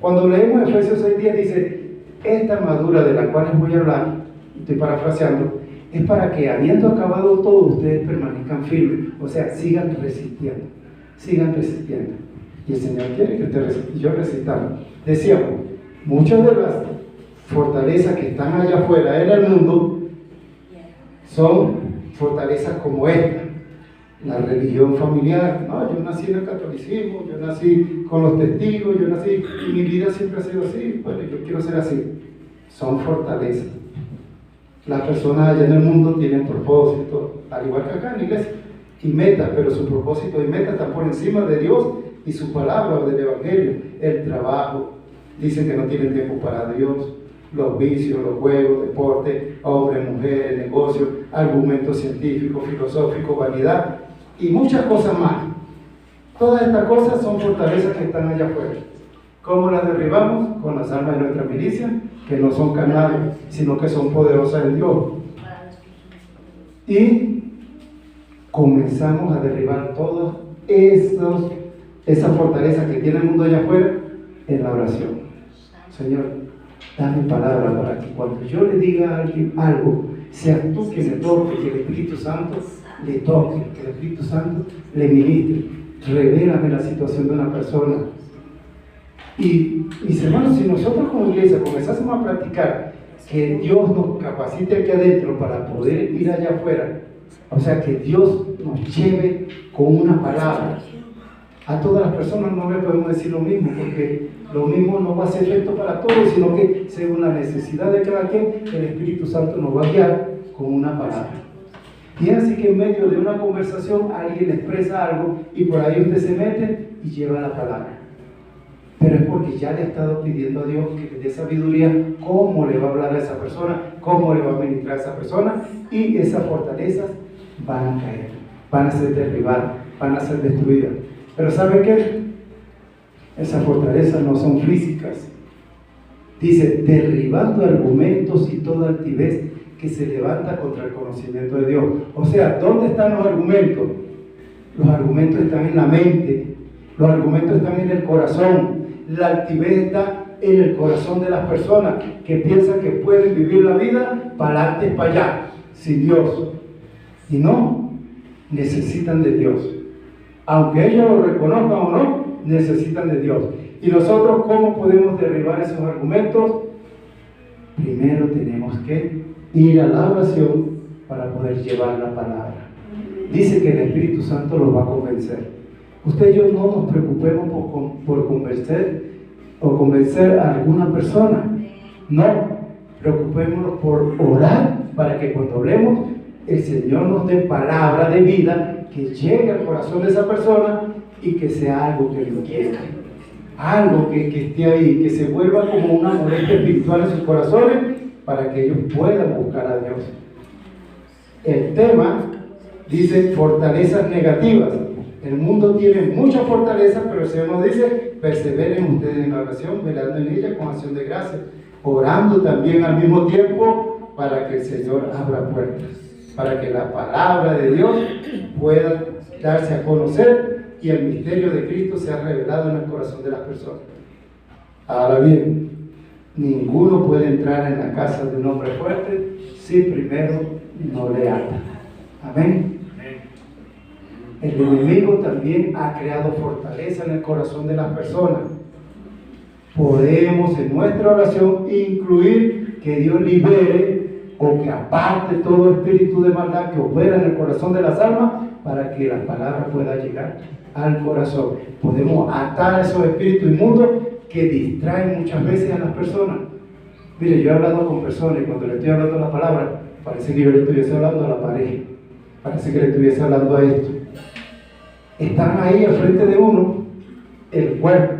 Cuando leemos Efesios 6:10 dice, esta armadura de la cual les voy a hablar, estoy parafraseando, es para que habiendo acabado todo ustedes permanezcan firmes, o sea, sigan resistiendo, sigan resistiendo. Y el Señor quiere que usted resista, y yo resistamos. Decíamos, muchas de las fortalezas que están allá afuera en el mundo son fortalezas como esta. La religión familiar, no, yo nací en el catolicismo, yo nací con los testigos, yo nací, y mi vida siempre ha sido así, bueno, yo quiero ser así. Son fortalezas. Las personas allá en el mundo tienen propósito, al igual que acá en la iglesia, y metas, pero su propósito y meta están por encima de Dios y su palabra o del evangelio. El trabajo, dicen que no tienen tiempo para Dios, los vicios, los juegos, deporte, hombres, mujeres, negocios, argumentos científicos, filosóficos, vanidad y muchas cosas más. Todas estas cosas son fortalezas que están allá afuera. ¿Cómo las derribamos? Con las armas de nuestra milicia, que no son carnales, sino que son poderosas en Dios. Y comenzamos a derribar todas esas fortalezas que tiene el mundo allá afuera en la oración. Señor, dame palabra para que cuando yo le diga a alguien algo, seas tú quien le toque, que el Espíritu Santo le toque, que el Espíritu Santo le ministre. Revélame la situación de una persona. Y mis hermanos, si nosotros como iglesia comenzásemos a practicar que Dios nos capacite aquí adentro para poder ir allá afuera, o sea, que Dios nos lleve con una palabra. A todas las personas no le podemos decir lo mismo, porque lo mismo no va a ser efecto para todos, sino que según la necesidad de cada quien, el Espíritu Santo nos va a guiar con una palabra. Y es así que en medio de una conversación alguien le expresa algo y por ahí usted se mete y lleva la palabra. Pero es porque ya le ha estado pidiendo a Dios que le dé sabiduría cómo le va a hablar a esa persona, cómo le va a ministrar a esa persona, y esas fortalezas van a caer, van a ser derribadas, van a ser destruidas. Pero ¿sabe qué? Esas fortalezas no son físicas. Dice, derribando argumentos y toda altivez que se levanta contra el conocimiento de Dios. O sea, ¿dónde están los argumentos? Los argumentos están en la mente, los argumentos están en el corazón. La altivez está en el corazón de las personas que piensan que pueden vivir la vida para adelante y para allá, sin Dios. Y no, necesitan de Dios. Aunque ellos lo reconozcan o no, necesitan de Dios. ¿Y nosotros cómo podemos derribar esos argumentos? Primero tenemos que ir a la oración para poder llevar la palabra. Dice que el Espíritu Santo los va a convencer. Usted y yo no nos preocupemos por convencer a alguna persona. No, preocupémonos por orar para que cuando hablemos, el Señor nos dé palabra de vida que llegue al corazón de esa persona y que sea algo que lo quiera. Algo que esté ahí, que se vuelva como una molestia espiritual en sus corazones para que ellos puedan buscar a Dios. El tema dice fortalezas negativas. El mundo tiene muchas fortalezas, pero el Señor nos dice, perseveren ustedes en la oración, velando en ella con acción de gracias, orando también al mismo tiempo para que el Señor abra puertas, para que la palabra de Dios pueda darse a conocer y el misterio de Cristo sea revelado en el corazón de las personas. Ahora bien, ninguno puede entrar en la casa de un hombre fuerte si primero no le ata. Amén. El enemigo también ha creado fortaleza en el corazón de las personas. Podemos en nuestra oración incluir que Dios libere o que aparte todo espíritu de maldad que opera en el corazón de las almas para que la palabra pueda llegar al corazón. Podemos atar esos espíritus inmundos que distraen muchas veces a las personas. Mire, yo he hablado con personas y cuando le estoy hablando la palabra, parece que yo le estuviese hablando a la pared, parece que le estuviese hablando a esto. Están ahí al frente de uno, el cuerpo,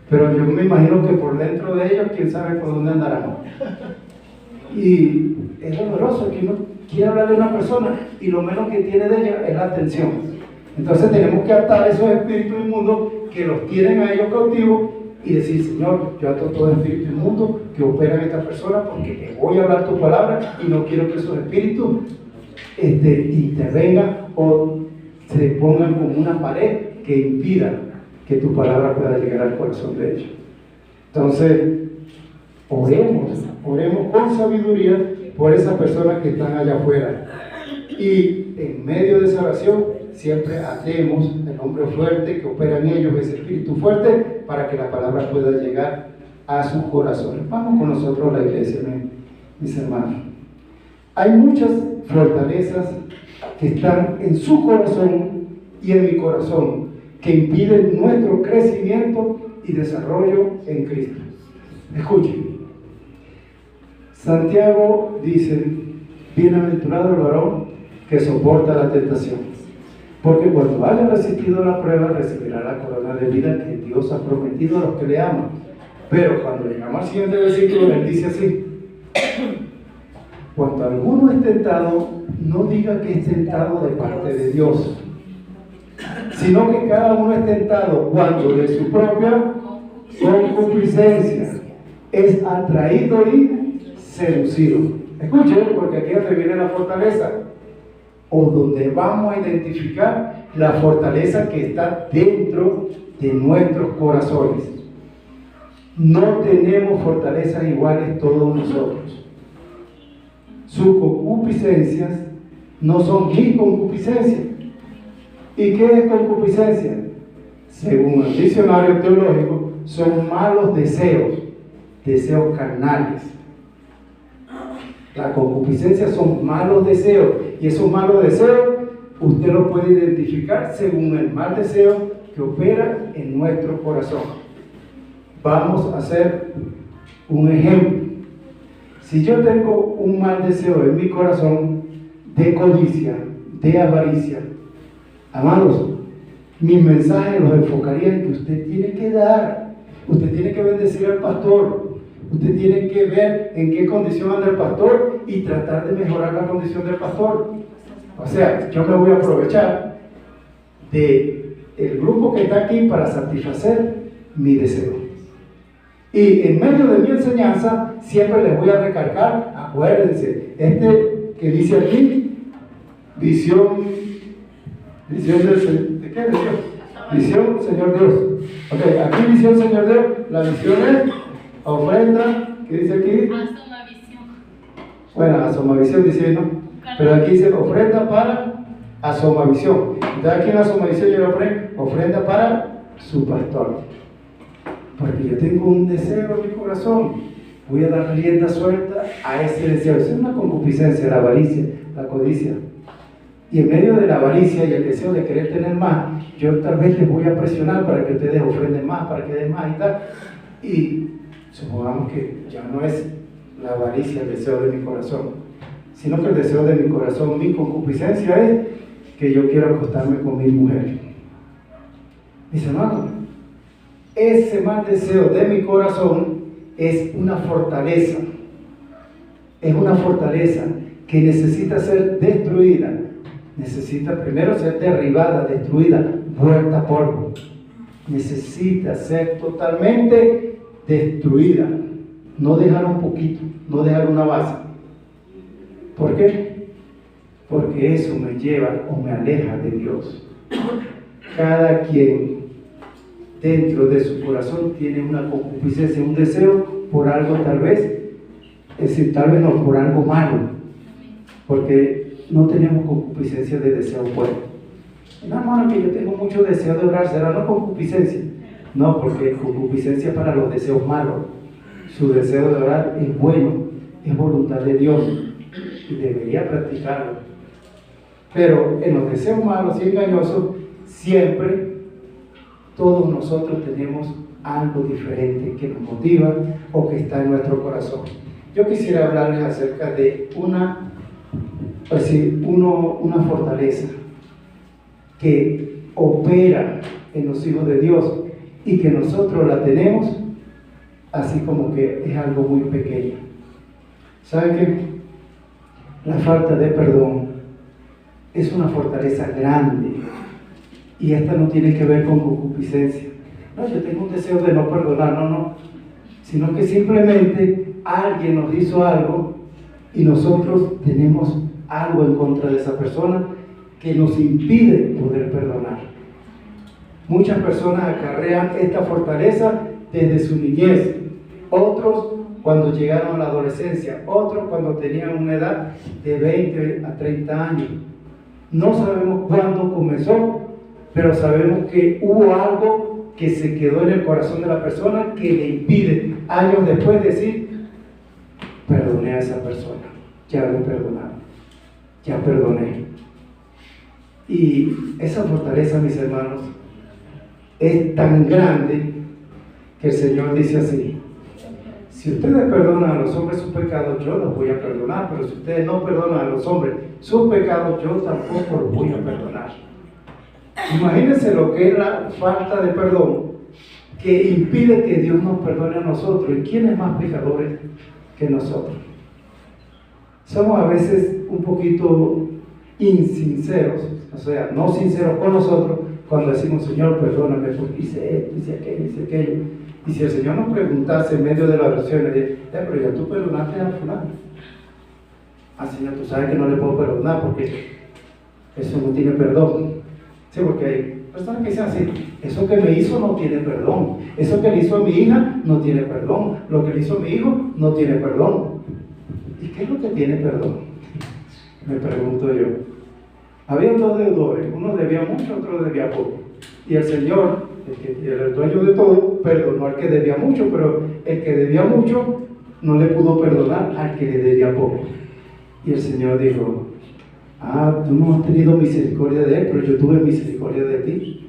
pero yo me imagino que por dentro de ellos, quién sabe por dónde andarán. Y es doloroso que uno quiere hablarle a una persona y lo menos que tiene de ella es la atención. Entonces tenemos que atar esos espíritus inmundos que los tienen a ellos cautivos y decir, Señor, yo ato todo espíritu inmundo que opera en esta persona porque te voy a hablar tu palabra y no quiero que esos espíritus intervengan o se pongan como una pared que impida que tu palabra pueda llegar al corazón de ellos. Entonces, oremos con sabiduría por esas personas que están allá afuera. Y en medio de esa oración, siempre atemos el hombre fuerte que opera en ellos, ese espíritu fuerte, para que la palabra pueda llegar a sus corazones. Vamos con nosotros a la iglesia, mis hermanos. Hay muchas fortalezas que están en su corazón y en mi corazón, que impiden nuestro crecimiento y desarrollo en Cristo. Escuchen. Santiago dice, bienaventurado el varón que soporta la tentación, porque cuando haya resistido la prueba, recibirá la corona de vida que Dios ha prometido a los que le aman. Pero cuando llegamos al siguiente versículo, él dice así, cuando alguno es tentado, no diga que es tentado de parte de Dios, sino que cada uno es tentado cuando de su propia concupiscencia es atraído y seducido. Escuchen, porque aquí es donde viene la fortaleza, o donde vamos a identificar la fortaleza que está dentro de nuestros corazones. No tenemos fortalezas iguales todos nosotros. Sus concupiscencias no son mis concupiscencias. ¿Y qué es concupiscencia? Según el diccionario teológico, son malos deseos, deseos carnales. La concupiscencia son malos deseos, y esos malos deseos usted los puede identificar según el mal deseo que opera en nuestro corazón. Vamos a hacer un ejemplo. Si yo tengo un mal deseo en mi corazón de codicia, de avaricia, amados, mis mensajes los enfocaría en que usted tiene que dar, usted tiene que bendecir al pastor, usted tiene que ver en qué condición anda el pastor y tratar de mejorar la condición del pastor. O sea, yo me voy a aprovechar del grupo que está aquí para satisfacer mi deseo. Y en medio de mi enseñanza siempre les voy a recalcar, acuérdense, que dice aquí, visión ¿de qué es Dios? Visión, Señor Dios. Ok, aquí visión, Señor Dios, la visión es ofrenda, ¿qué dice aquí? Asomavisión. Bueno, asomavisión dice, ¿no? Pero aquí dice ofrenda para asomavisión. Entonces aquí en asomavisión yo le pongo ofrenda para su pastor. Porque yo tengo un deseo en mi corazón, voy a dar rienda suelta a ese deseo. Esa es una concupiscencia, la avaricia, la codicia. Y en medio de la avaricia y el deseo de querer tener más, yo tal vez les voy a presionar para que ustedes ofrenden más, para que den más y tal. Y supongamos que ya no es la avaricia el deseo de mi corazón, sino que el deseo de mi corazón, mi concupiscencia es que yo quiero acostarme con mi mujer. Mis hermanos, ese mal deseo de mi corazón es una fortaleza. Es una fortaleza que necesita ser destruida. Necesita primero ser derribada, destruida, vuelta a polvo. Necesita ser totalmente destruida. No dejar un poquito, no dejar una base. ¿Por qué? Porque eso me lleva o me aleja de Dios. Cada quien dentro de su corazón tiene una concupiscencia, un deseo por algo tal vez, es decir, tal vez no por algo malo, porque no tenemos concupiscencia de deseo bueno. No, hermano, que yo tengo mucho deseo de orar, será no concupiscencia. No, porque concupiscencia es para los deseos malos. Su deseo de orar es bueno, es voluntad de Dios y debería practicarlo. Pero en los deseos malos y engañosos, siempre todos nosotros tenemos algo diferente que nos motiva o que está en nuestro corazón. Yo quisiera hablarles acerca de una fortaleza que opera en los hijos de Dios y que nosotros la tenemos así como que es algo muy pequeño. ¿Saben qué? La falta de perdón es una fortaleza grande. Y esta no tiene que ver con concupiscencia. No, yo tengo un deseo de no perdonar, no. Sino que simplemente alguien nos hizo algo y nosotros tenemos algo en contra de esa persona que nos impide poder perdonar. Muchas personas acarrean esta fortaleza desde su niñez. Otros cuando llegaron a la adolescencia. Otros cuando tenían una edad de 20 a 30 años. No sabemos cuándo comenzó, pero sabemos que hubo algo que se quedó en el corazón de la persona que le impide años después decir, perdoné a esa persona, ya lo he perdonado, ya perdoné. Y esa fortaleza, mis hermanos, es tan grande que el Señor dice así: si ustedes perdonan a los hombres sus pecados, yo los voy a perdonar, pero si ustedes no perdonan a los hombres sus pecados, yo tampoco los voy a perdonar. Imagínense lo que es la falta de perdón que impide que Dios nos perdone a nosotros. ¿Y quién es más pecadores que nosotros? Somos a veces un poquito insinceros, o sea, no sinceros con nosotros, cuando decimos, Señor, perdóname porque hice esto, hice aquello. Y si el Señor nos preguntase en medio de la oración, le dice, pero ya tú perdonaste a fulano. Ah, Señor, tú sabes que no le puedo perdonar porque eso no tiene perdón. Sí, porque hay personas que dicen así, eso que me hizo no tiene perdón. Eso que le hizo a mi hija no tiene perdón. Lo que le hizo a mi hijo no tiene perdón. ¿Y qué es lo que tiene perdón? Me pregunto yo. Había dos deudores, uno debía mucho, otro debía poco. Y el Señor, el que era el dueño de todo, perdonó al que debía mucho, pero el que debía mucho no le pudo perdonar al que le debía poco. Y el Señor dijo, tú no has tenido misericordia de él, pero yo tuve misericordia de ti.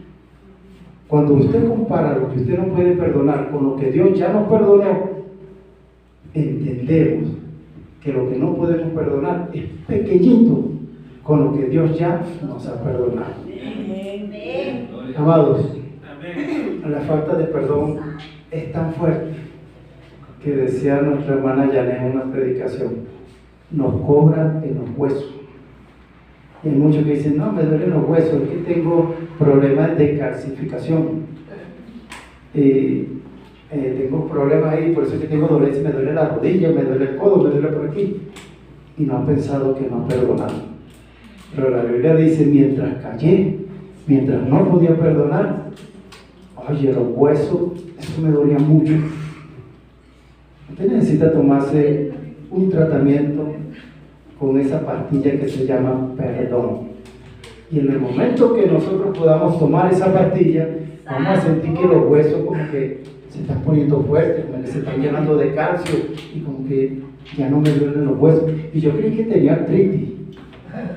Cuando usted compara lo que usted no puede perdonar con lo que Dios ya nos perdonó, entendemos que lo que no podemos perdonar es pequeñito con lo que Dios ya nos ha perdonado. Amados, la falta de perdón es tan fuerte que decía nuestra hermana Yané en una predicación, nos cobra en los huesos. Y hay muchos que dicen, no, me duelen los huesos, es que tengo problemas de calcificación. Tengo problemas ahí, por eso es que tengo dolencia, me duele la rodilla, me duele el codo, me duele por aquí. Y no han pensado que no han perdonado. Pero la Biblia dice, mientras callé, mientras no podía perdonar, oye, los huesos, eso me dolía mucho. Usted necesita tomarse un tratamiento con esa pastilla que se llama perdón. Y en el momento que nosotros podamos tomar esa pastilla, vamos a sentir que los huesos como que se están poniendo fuertes, como que se están llenando de calcio y como que ya no me duelen los huesos. Y yo creí que tenía artritis,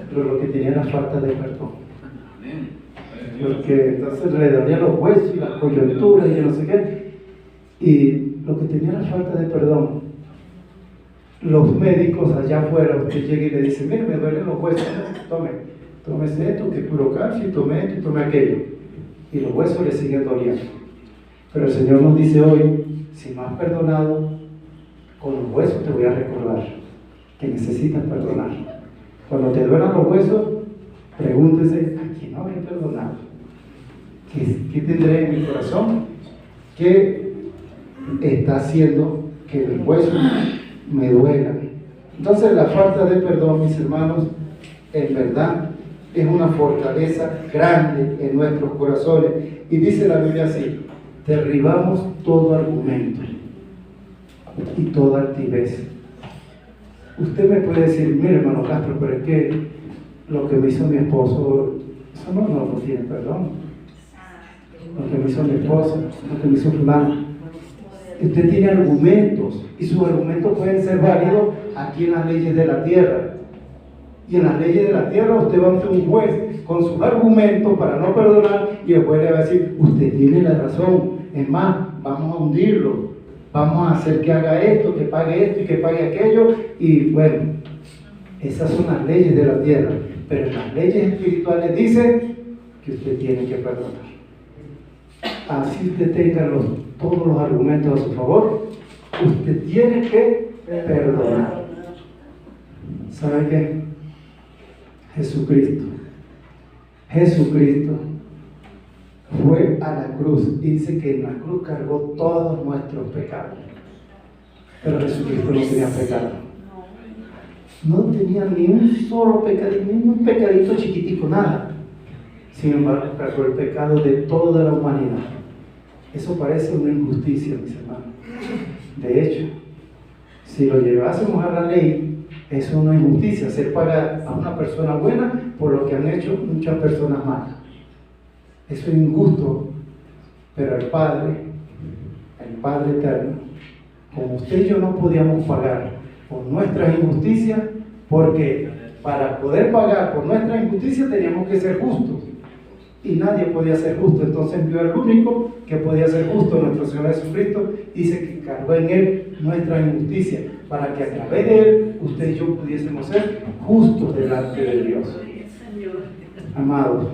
pero lo que tenía era falta de perdón. Porque entonces le dolían los huesos y las coyunturas y yo no sé qué. Y lo que tenía era falta de perdón. Los médicos allá afuera, usted llega y le dice, mire, me duelen los huesos, tome esto, que puro calcio, y tome esto y tome aquello. Y los huesos le siguen doliendo. Pero el Señor nos dice hoy, si no has perdonado, con los huesos te voy a recordar que necesitas perdonar. Cuando te duelan los huesos, pregúntese, ¿a quién no habré perdonado? ¿Qué tendré en mi corazón? ¿Qué está haciendo que mis huesos me duelan? Entonces la falta de perdón, mis hermanos, en verdad es una fortaleza grande en nuestros corazones. Y dice la Biblia así, derribamos todo argumento y toda altivez. Usted me puede decir, mire hermano Castro, pero es que lo que me hizo mi esposo, eso no tiene perdón. Lo que me hizo mi esposa, lo que me hizo fulano. Usted tiene argumentos y sus argumentos pueden ser válidos aquí en las leyes de la tierra. Y en las leyes de la tierra usted va ante un juez con sus argumentos para no perdonar y el juez le va a decir, usted tiene la razón, es más, vamos a hundirlo, vamos a hacer que haga esto, que pague esto y que pague aquello. Y bueno, esas son las leyes de la tierra, pero en las leyes espirituales dice que usted tiene que perdonar. Así usted tenga todos los argumentos a su favor, usted tiene que perdonar. ¿Sabe qué? Jesucristo fue a la cruz y dice que en la cruz cargó todos nuestros pecados. Pero Jesucristo no tenía pecado. No tenía ni un solo pecadito, ni un pecadito chiquitico, nada. Sin embargo, cargó el pecado de toda la humanidad. Eso parece una injusticia, mis hermanos. De hecho, si lo llevásemos a la ley, eso es una injusticia, hacer pagar a una persona buena por lo que han hecho muchas personas malas. Eso es injusto, pero el Padre eterno, como usted y yo no podíamos pagar por nuestras injusticias, porque para poder pagar por nuestras injusticias teníamos que ser justos. Y nadie podía ser justo, entonces envió al único que podía ser justo, nuestro Señor Jesucristo, dice que cargó en Él nuestra injusticia, para que a través de Él, usted y yo pudiésemos ser justos delante de Dios. Amados,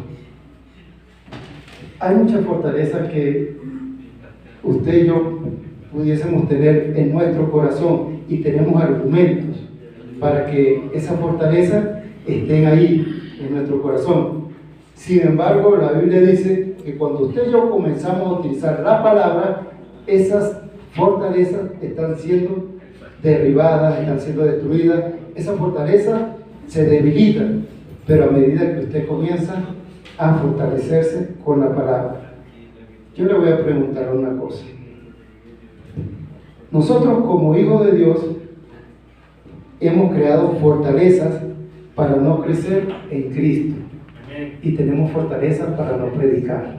hay muchas fortalezas que usted y yo pudiésemos tener en nuestro corazón y tenemos argumentos para que esas fortalezas estén ahí en nuestro corazón. Sin embargo, la Biblia dice que cuando usted y yo comenzamos a utilizar la palabra, esas fortalezas están siendo derribadas, están siendo destruidas. Esas fortalezas se debilitan, pero a medida que usted comienza a fortalecerse con la palabra. Yo le voy a preguntar una cosa. Nosotros como hijos de Dios hemos creado fortalezas para no crecer en Cristo y tenemos fortalezas para no predicar.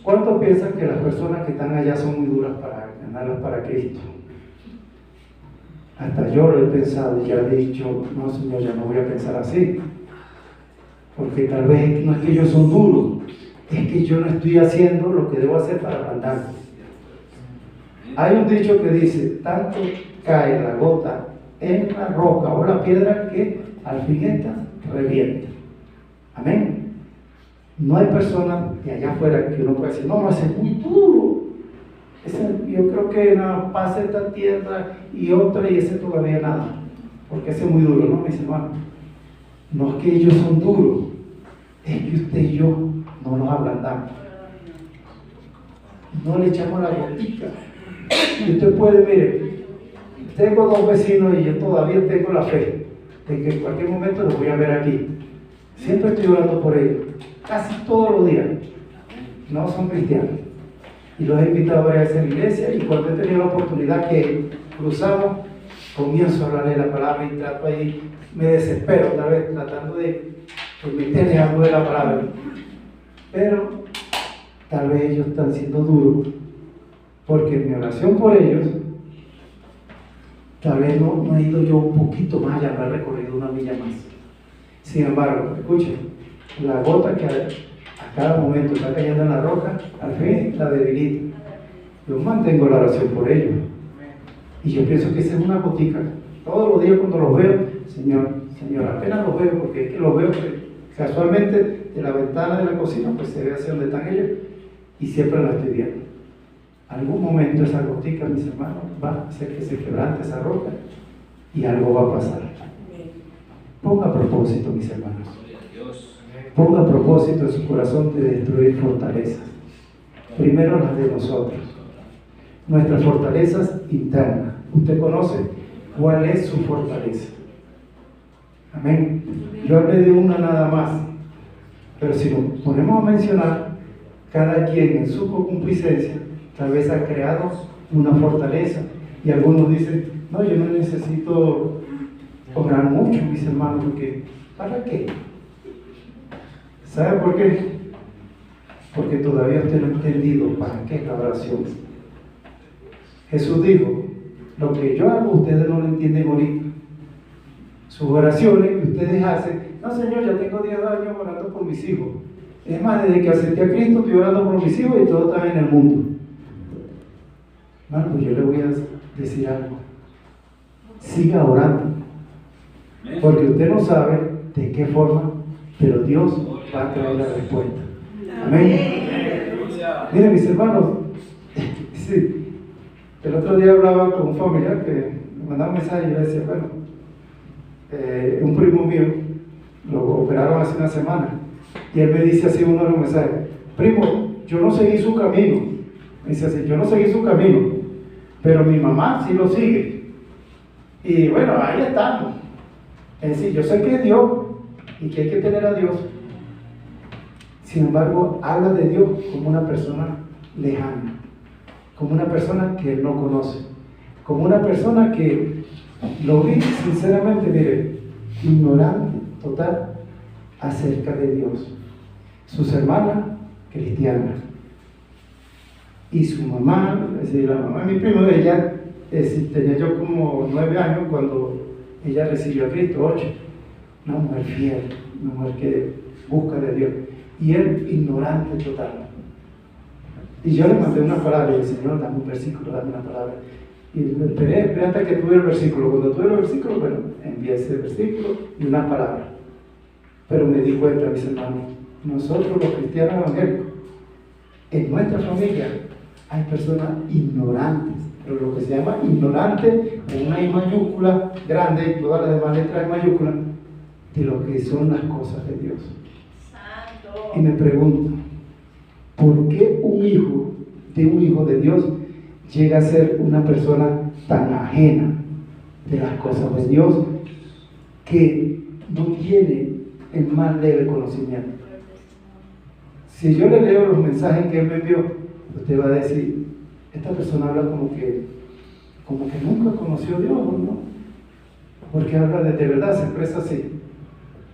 ¿Cuántos piensan que las personas que están allá son muy duras para ganarlas para Cristo? Hasta yo lo he pensado y ya he dicho, no Señor, ya no voy a pensar así, porque tal vez no es que ellos son duros, es que yo no estoy haciendo lo que debo hacer para ablandarlos. Hay un dicho que dice, tanto cae la gota en la roca o la piedra que al fin esta revienta. Amén. No hay persona de allá afuera que uno pueda decir, no, ese es muy duro. Yo creo que no, pasa esta tierra y otra y ese todavía nada. Porque ese es muy duro, ¿no, mis hermanos? No es que ellos son duros, es que usted y yo no nos ablandamos. No le echamos la gotica. Y usted puede, mire, tengo 2 vecinos y yo todavía tengo la fe de que en cualquier momento los voy a ver aquí. Siempre estoy orando por ellos, casi todos los días. No son cristianos. Y los he invitado a veces a la iglesia y cuando he tenido la oportunidad que cruzamos, comienzo a hablarle la palabra y trato ahí, me desespero otra vez tratando de meterle algo de la palabra. Pero tal vez ellos están siendo duros porque en mi oración por ellos tal vez no he ido yo un poquito más allá, no he recorrido una milla más. Sin embargo, escuchen, la gota que a cada momento está cayendo en la roca, al fin la debilita. Yo mantengo la oración por ellos y yo pienso que esa es una gotica. Todos los días cuando los veo, Señor, apenas los veo, porque es que los veo casualmente de la ventana de la cocina, pues se ve hacia donde están ellos y siempre la estoy viendo. Algún momento esa gotica, mis hermanos, va a hacer que se quebrante esa roca y algo va a pasar. Ponga a propósito, mis hermanos. Ponga a propósito en su corazón de destruir fortalezas. Primero las de nosotros. Nuestras fortalezas internas. Usted conoce cuál es su fortaleza. Amén. Yo hablé de una nada más. Pero si nos ponemos a mencionar, cada quien en su concupiscencia tal vez ha creado una fortaleza. Y algunos dicen, no, yo no necesito orar mucho, mis hermanos, porque ¿para qué? ¿Sabe por qué? Porque todavía usted no ha entendido para qué es la oración. Jesús dijo, lo que yo hago ustedes no lo entienden ahorita. Sus oraciones que ustedes hacen, no Señor, ya tengo 10 años orando por mis hijos. Es más, desde que acepté a Cristo estoy orando por mis hijos y todo está en el mundo. Hermano, yo le voy a decir algo. Siga orando. Porque usted no sabe de qué forma, pero Dios va a traer la respuesta. Amén. Miren, mis hermanos, sí, el otro día hablaba con un familiar que me mandaba un mensaje y yo le decía, bueno, un primo mío lo operaron hace una semana y él me dice así uno de los mensajes, primo, yo no seguí su camino. Me dice así, yo no seguí su camino, pero mi mamá sí lo sigue. Y bueno, ahí estamos. Es decir, yo sé que es Dios y que hay que tener a Dios. Sin embargo, habla de Dios como una persona lejana, como una persona que él no conoce, como una persona que lo vi sinceramente, mire, ignorante total acerca de Dios. Sus hermanas cristianas y su mamá, es decir, la mamá de mi primo, ella tenía yo como 9 años cuando ella recibió a Cristo, 8. Una mujer fiel, una mujer que busca de Dios. Y él, ignorante total. Y yo le mandé una palabra y le dije, Señor, dame un versículo, dame una palabra. Y me esperé hasta que tuve el versículo. Cuando tuve el versículo, bueno, envié ese versículo y una palabra. Pero me di cuenta, mis hermanos, nosotros los cristianos evangélicos, en nuestra familia hay personas ignorantes. Pero lo que se llama ignorante, con una I mayúscula grande y todas las demás letras en mayúscula, de lo que son las cosas de Dios. Santo. Y me pregunto, ¿por qué un hijo de Dios llega a ser una persona tan ajena de las cosas de Dios que no tiene el más leve conocimiento? Si yo le leo los mensajes que él me envió, usted va a decir, esta persona habla como que nunca conoció a Dios, ¿no? Porque habla de verdad, se expresa así.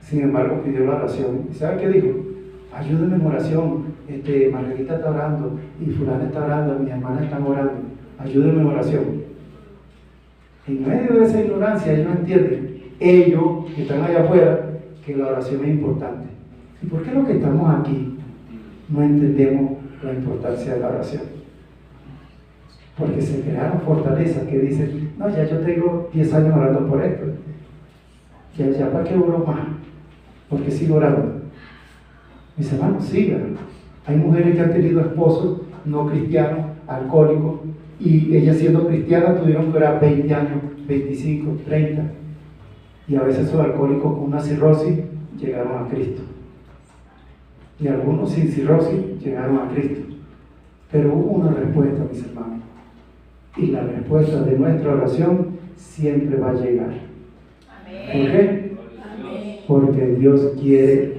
Sin embargo, pidió la oración. ¿Y sabe qué dijo? Ayúdenme en oración. Margarita está orando y fulana está orando, mis hermanas están orando. Ayúdenme en oración. En medio de esa ignorancia, ellos entienden, ellos que están allá afuera, que la oración es importante. ¿Y por qué los que estamos aquí no entendemos la importancia de la oración? Porque se crearon fortalezas que dicen, no, ya yo tengo 10 años orando por esto. Ya para qué oro más, porque sigo orando. Mis hermanos, sigan. Hay mujeres que han tenido esposos no cristianos, alcohólicos, y ellas siendo cristianas tuvieron que orar 20 años, 25, 30. Y a veces esos alcohólicos con una cirrosis llegaron a Cristo. Y algunos sin cirrosis llegaron a Cristo. Pero hubo una respuesta, mis hermanos. Y la respuesta de nuestra oración siempre va a llegar. Amén. ¿Por qué? Amén. Porque Dios quiere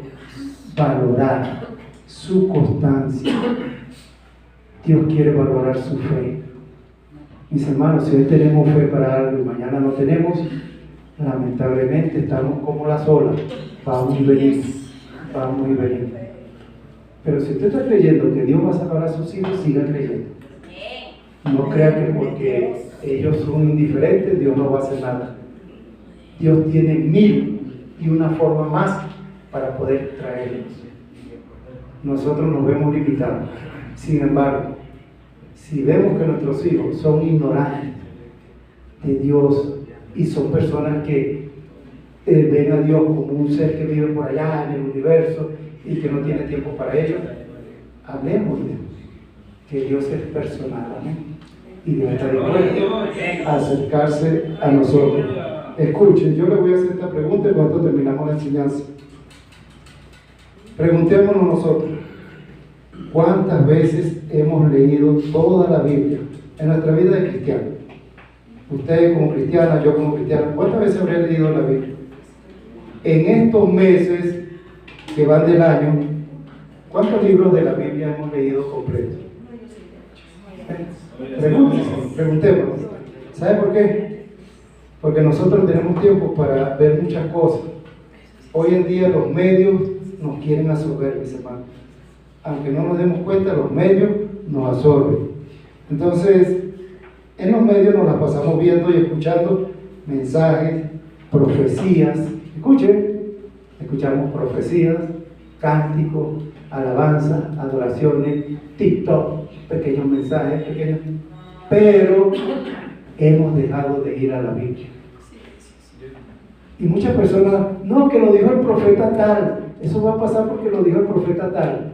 valorar su constancia. Dios quiere valorar su fe. Mis hermanos, si hoy tenemos fe para algo y mañana no tenemos, lamentablemente estamos como las olas. Vamos y venimos. Vamos y venimos. Pero si usted está creyendo que Dios va a salvar a sus hijos, siga creyendo. No crea que porque ellos son indiferentes, Dios no va a hacer nada. Dios tiene 1001 formas más para poder traerlos. Nosotros nos vemos limitados. Sin embargo, si vemos que nuestros hijos son ignorantes de Dios y son personas que ven a Dios como un ser que vive por allá en el universo y que no tiene tiempo para ellos, hablemosle que Dios es personal, amén, y Dios está dispuesto a acercarse a nosotros. Escuchen, yo les voy a hacer esta pregunta y cuando terminamos la enseñanza. Preguntémonos nosotros, ¿cuántas veces hemos leído toda la Biblia en nuestra vida de cristiano? Usted como cristiana, yo como cristiano, ¿cuántas veces habré leído la Biblia? En estos meses que van del año, ¿cuántos libros de la Biblia hemos leído completos? Preguntémonos. ¿Sabe por qué? Porque nosotros tenemos tiempo para ver muchas cosas. Hoy en día los medios nos quieren absorber, mis hermanos. Aunque no nos demos cuenta, los medios nos absorben. Entonces, en los medios nos las pasamos viendo y escuchando mensajes, profecías. Escuchamos profecías, cánticos, alabanzas, adoraciones, TikTok, pequeños mensajes, pero hemos dejado de ir a la Biblia. Y muchas personas, no, que lo dijo el profeta tal, eso va a pasar porque lo dijo el profeta tal.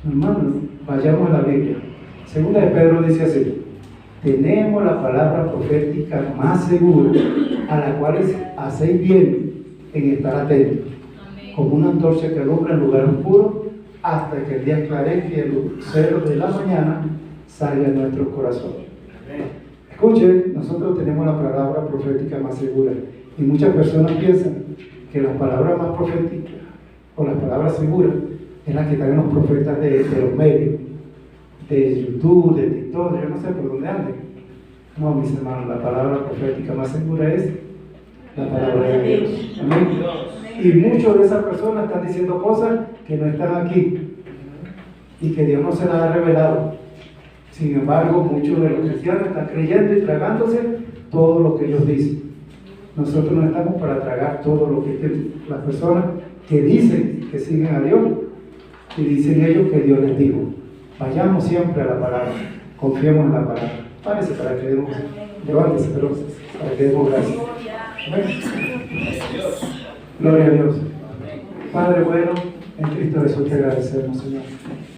Hermanos, vayamos a la Biblia. Segunda de Pedro dice así: tenemos la palabra profética más segura, a la cual hacéis bien en estar atentos, como una antorcha que alumbra en lugar oscuro, hasta que el día esclarezca y el lucero de la mañana salga en nuestros corazones. Escuchen, nosotros tenemos la palabra profética más segura, y muchas personas piensan que las palabras más proféticas o las palabras seguras es las que traen los profetas de los medios, de YouTube, de TikTok, yo no sé por dónde anden. No, mis hermanos, la palabra profética más segura es la palabra de Dios. Amén. Y muchas de esas personas están diciendo cosas que no están aquí y que Dios no se las ha revelado. Sin embargo, muchos de los cristianos están creyendo y tragándose todo lo que ellos dicen. Nosotros no estamos para tragar todo lo que las personas que dicen que siguen a Dios y dicen ellos que Dios les dijo. Vayamos siempre a la palabra, confiemos en la palabra. Párese para que demos, levántese, perdón, para que demos gracias. Gloria a Dios. Padre bueno, en Cristo Jesús te agradecemos, Señor.